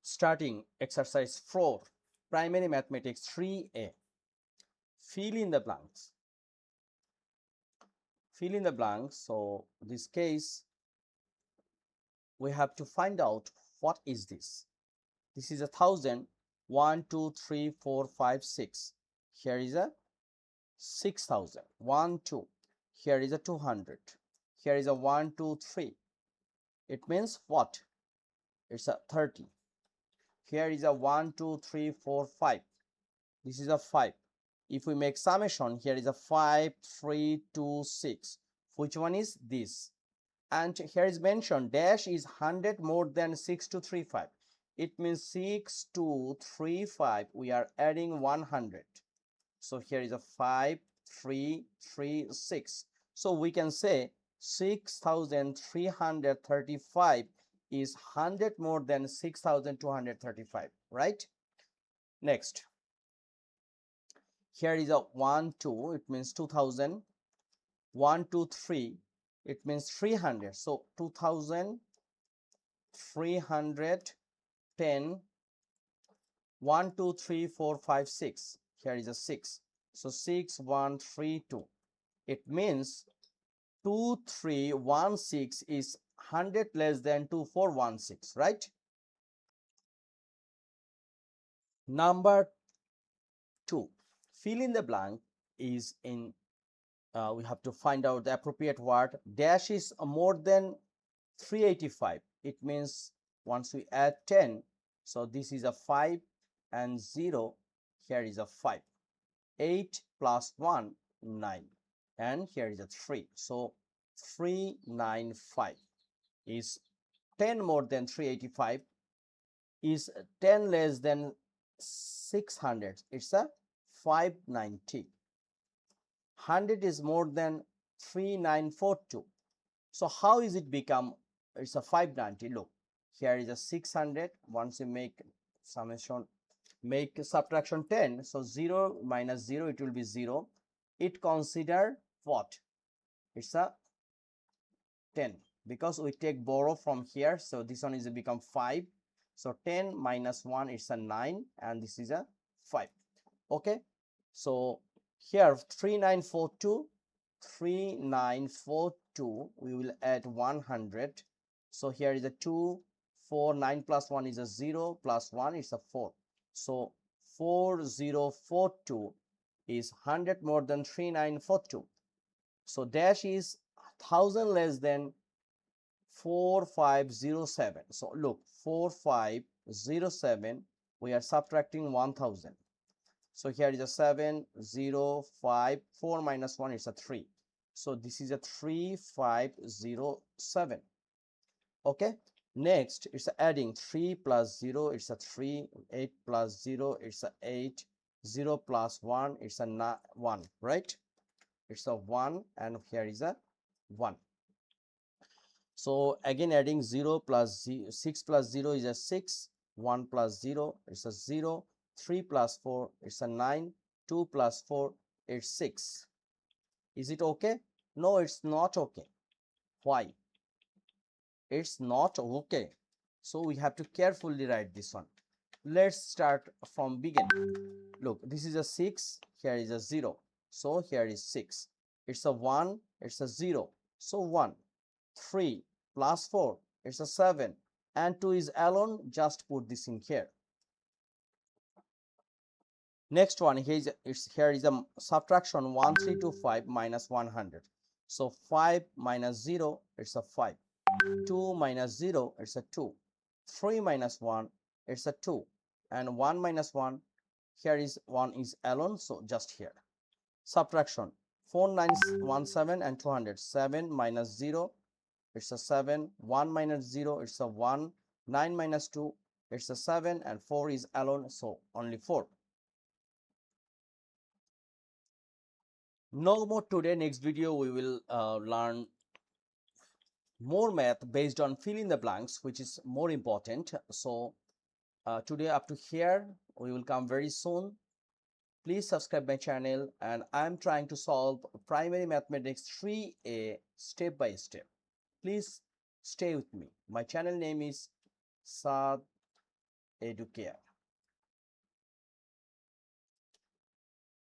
Starting exercise 4, primary mathematics 3A. Fill in the blanks. Fill in the blanks. So this case, we have to find out what is this. This is 1,000. 1, 2, 3, 4, 5, 6. Here is a 6,000. 1, 2. Here is a 200. Here is a 1, 2, 3. It means what? It's a 30. Here is a 1, 2, 3, 4, 5. This is a 5. If we make summation, here is a 5, 3, 2, 6. Which one is this? And here is mentioned dash is 100 more than 6235. It means 6235. We are adding 100. So here is a 5, 3, 3, 6. So we can say 6,335 is 100 more than 6,235, right? Next, here is a 1, 2, it means 2,000. 1, 2, 3, it means 300. So 2,310. 1, 2, 3, 4, 5, 6. Here is a 6. So 6,132. It means 2,316 is 100 less than 2,416, right? Number 2, fill in the blank is in, we have to find out the appropriate word. Dash is more than 385. It means once we add 10, so this is a 5 and 0, here is a 5. 8 plus 1, 9, and here is a 3. So 395 is 10 more than 385, is 10 less than 600. It's a 590. 100 is more than 3942. So how is it become? It's a 590. Look, here is a 600. Once you make summation, make subtraction 10, so 0 minus 0, it will be 0. It consider what? It's a 10 because we take borrow from here, so this one is become 5. So 10 minus 1 is a 9, and this is a 5. Okay, so here 3942, we will add 100. So here is a 2, 4, 9 plus 1 is a 0, plus 1 is a 4. So 4042 is 100 more than 3942. So dash is 1,000 less than 4507. So look, 4507, we are subtracting 1,000. So here is a 7, 0, 5, 4 minus 1 is a 3. So this is a 3507. Okay. Next, it's adding 3 plus 0, it's a 3, 8 plus 0, it's a 8, 0 plus 1, it's a 1, right? It's a 1, and here is a 1. So again adding 0 plus 0, 6 plus 0 is a 6, 1 plus 0, it's a 0, 3 plus 4, it's a 9, 2 plus 4, it's 6. Is it okay? No, it's not okay. Why? It's not okay. So we have to carefully write this one. Let's start from beginning. Look, this is a 6, here is a 0. So here is 6. It's a 1, it's a 0. So 1. 3 plus 4, it's a 7. And 2 is alone, just put this in here. Next one, here is a subtraction 1325 minus 100. So 5 minus 0, it's a 5. 2 minus 0, it's a 2. 3 minus 1, it's a 2. And 1 minus 1, here is 1 is alone, so just here. Subtraction 4917 and 200. 7 minus 0, it's a 7. 1 minus 0, it's a 1. 9 minus 2, it's a 7. And 4 is alone, so only 4. No more today. Next video we will learn more math based on fill in the blanks, which is more important. So today up to here, we will come very soon. Please subscribe my channel, and I'm trying to solve primary mathematics 3A step by step. Please stay with me. My channel name is Saad educare.